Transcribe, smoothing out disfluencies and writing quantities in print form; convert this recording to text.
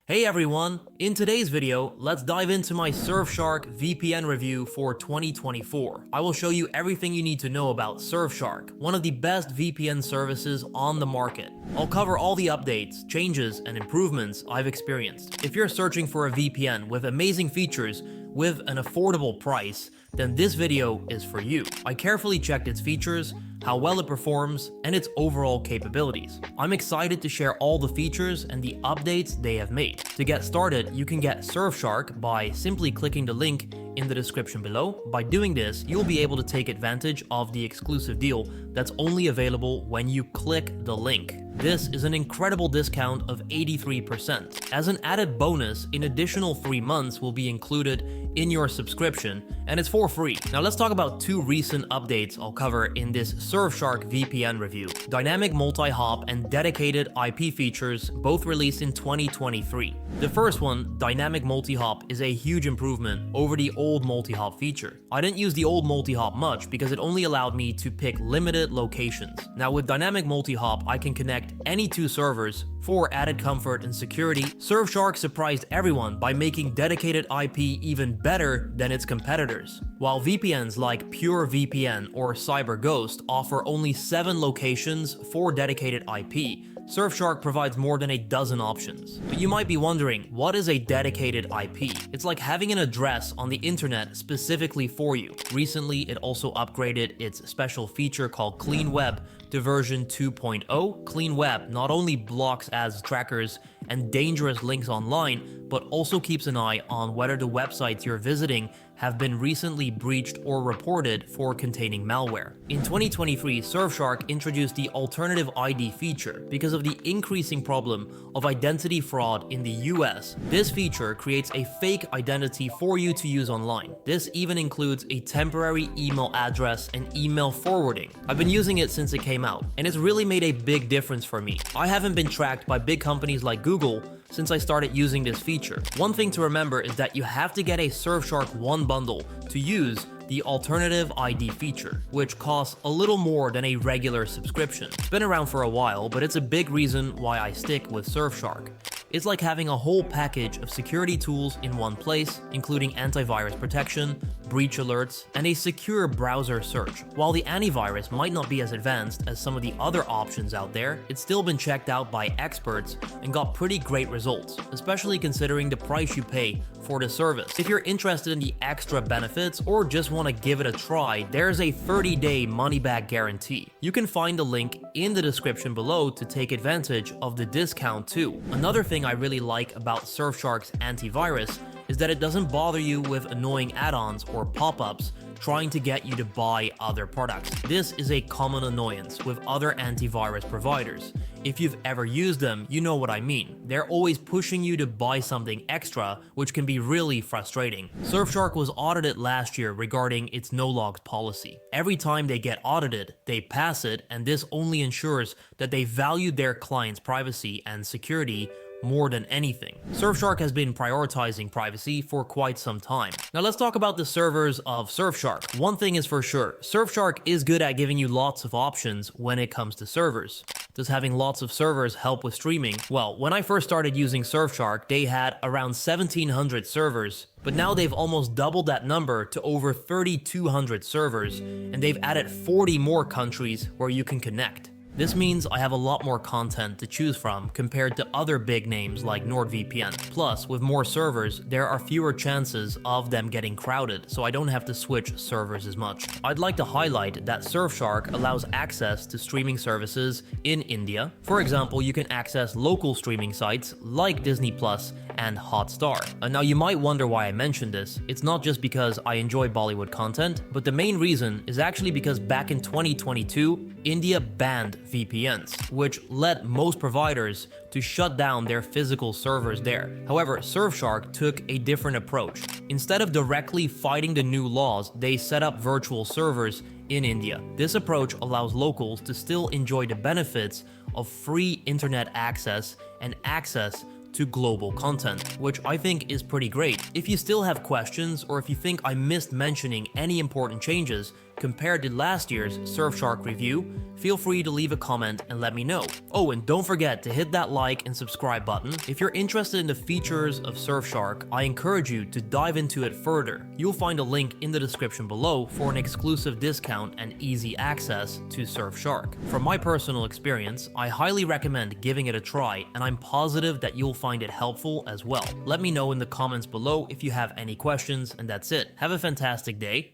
Hey everyone! In today's video, let's dive into my Surfshark VPN review for 2024. I will show you everything you need to know about Surfshark, one of the best VPN services on the market. I'll cover all the updates, changes, and improvements I've experienced. If you're searching for a VPN with amazing features with an affordable price, then this video is for you. I carefully checked its features, how well it performs, and its overall capabilities. I'm excited to share all the features and the updates they have made. To get started, you can get Surfshark by simply clicking the link in the description below. By doing this, you'll be able to take advantage of the exclusive deal that's only available when you click the link. This is an incredible discount of 83%. As an added bonus, an additional 3 months will be included in your subscription, and it's for free. Now let's talk about two recent updates I'll cover in this Surfshark VPN review. Dynamic multi-hop and dedicated IP features, both released in 2023. The first one, dynamic multi-hop, is a huge improvement over the old multi-hop feature. I didn't use the old multi-hop much because it only allowed me to pick limited locations. Now with dynamic multi-hop, I can connect any two servers for added comfort and security. Surfshark surprised everyone by making dedicated IP even better than its competitors. While VPNs like PureVPN or CyberGhost offer only 7 locations for dedicated IP, Surfshark provides more than a dozen options. But you might be wondering, what is a dedicated IP? It's like having an address on the internet specifically for you. Recently, it also upgraded its special feature called CleanWeb to version 2.0. CleanWeb not only blocks ads trackers and dangerous links online, but also keeps an eye on whether the websites you're visiting have been recently breached or reported for containing malware. In 2023, Surfshark introduced the alternative ID feature because of the increasing problem of identity fraud in the US. This feature creates a fake identity for you to use online. This even includes a temporary email address and email forwarding. I've been using it since it came out, and it's really made a big difference for me. I haven't been tracked by big companies like Google since I started using this feature. One thing to remember is that you have to get a Surfshark One bundle to use the alternative ID feature, which costs a little more than a regular subscription. It's been around for a while, but it's a big reason why I stick with Surfshark. It's like having a whole package of security tools in one place, including antivirus protection, breach alerts, and a secure browser search. While the antivirus might not be as advanced as some of the other options out there, it's still been checked out by experts and got pretty great results, especially considering the price you pay for the service. If you're interested in the extra benefits or just want to give it a try, there's a 30-day money-back guarantee. You can find the link in the description below to take advantage of the discount too. Another thing I really like about Surfshark's antivirus is that it doesn't bother you with annoying add-ons or pop-ups trying to get you to buy other products. This is a common annoyance with other antivirus providers. If you've ever used them, you know what I mean. They're always pushing you to buy something extra, which can be really frustrating. Surfshark was audited last year regarding its no-logs policy. Every time they get audited, they pass it, and this only ensures that they value their clients' privacy and security more than anything. Surfshark has been prioritizing privacy for quite some time. Now let's talk about the servers of Surfshark. One thing is for sure, Surfshark is good at giving you lots of options when it comes to servers. Does having lots of servers help with streaming? Well, when I first started using Surfshark, they had around 1,700 servers, but now they've almost doubled that number to over 3,200 servers, and they've added 40 more countries where you can connect. This means I have a lot more content to choose from compared to other big names like NordVPN. Plus, with more servers, there are fewer chances of them getting crowded, so I don't have to switch servers as much. I'd like to highlight that Surfshark allows access to streaming services in India. For example, you can access local streaming sites like Disney Plus and Hotstar. Now you might wonder why I mentioned this. It's not just because I enjoy Bollywood content, but the main reason is actually because back in 2022, India banned VPNs, which led most providers to shut down their physical servers there. However, Surfshark took a different approach. Instead of directly fighting the new laws, they set up virtual servers in India. This approach allows locals to still enjoy the benefits of free internet access and access to global content, which I think is pretty great. If you still have questions or if you think I missed mentioning any important changes, compared to last year's Surfshark review, feel free to leave a comment and let me know. Oh, and don't forget to hit that like and subscribe button. If you're interested in the features of Surfshark, I encourage you to dive into it further. You'll find a link in the description below for an exclusive discount and easy access to Surfshark. From my personal experience, I highly recommend giving it a try, and I'm positive that you'll find it helpful as well. Let me know in the comments below if you have any questions, and that's it. Have a fantastic day.